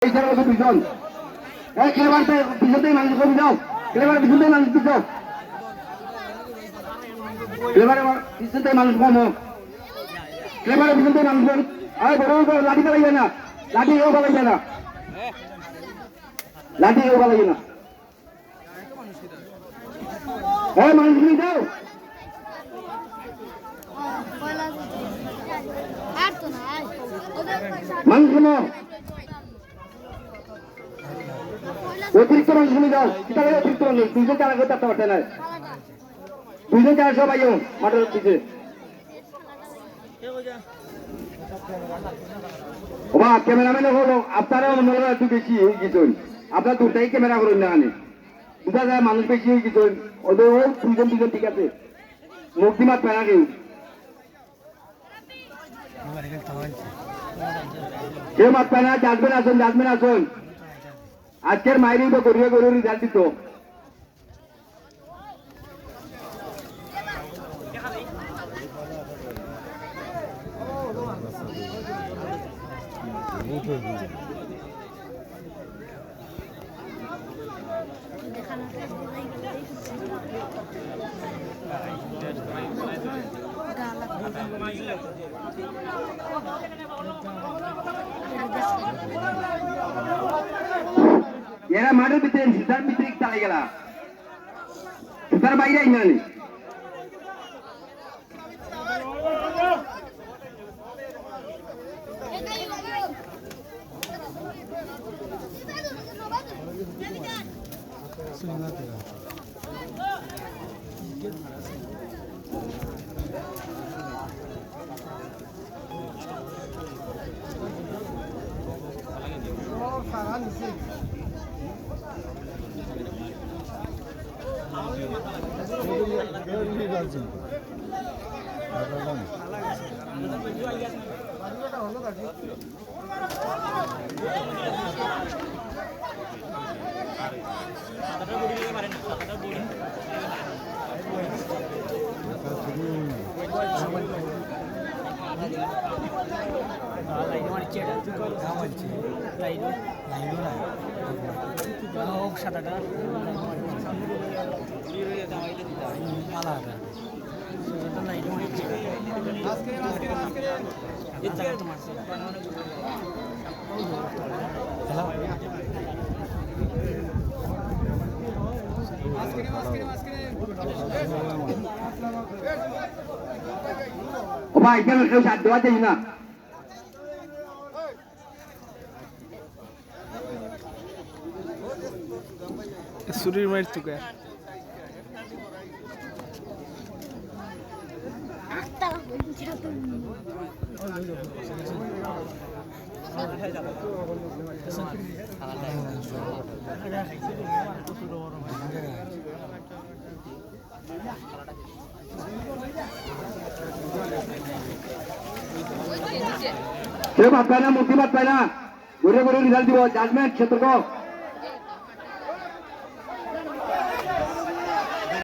পিছন খেলোয়াড় পিছনতেই মানুষ কমে যাও, খেলোয়াড় পিছনতেই মানুষ পিছন, খেলোয়াড় পিছনতেই মানুষ কম হোক, খেলোয়াড় পিছনতেই মানুষ কম। আর বড় লাঠি চালাইবে না, লাঠি কেউ চালাইবে না, লাঠি কেউ চালাইবে না। হ্যাঁ মানুষ নিয়ে যাও, মানুষ শোনো, অতিরিক্ত মানুষ শুনে যাও, কিতাবে অতিরিক্ত মানুষ 200 টাকা করে চারটা পারতে নাই, 200 টাকা সব আইও মাঠের পিছে। ওবা ক্যামেরাম্যান হলো আপনারাও মনে হয় একটু বেশি হয়ে গেছেন, আপনার দুটাই ক্যামেরা করুন না, আনে বুঝা যায় মানুষ বেশি হয়ে গেছেন। ওদের ও দুজন ঠিক আছে, মুক্তি মাত পায় না কেউ, কেউ মাত পায় না। জাজমেন্ট আসুন, জাজমেন্ট আসুন, আজকের মাইরি তো গরিয়ে গরিয়ে রেজাল্ট দিত। এরা মাঠের ভিতরে সুতার ভিতরে চালাই গেলা, সুতার বাইরে আইনানি সাদাটা ও ভাই কেন কেউ সাথ দেওয়া যাই না, শরীর মার থেকে কেউ ভাত পায় না, মুক্তি ভাত পায় না, ঘুরে ঘুরে রেজাল্ট দিব। জাজমেন্ট সতর্ক।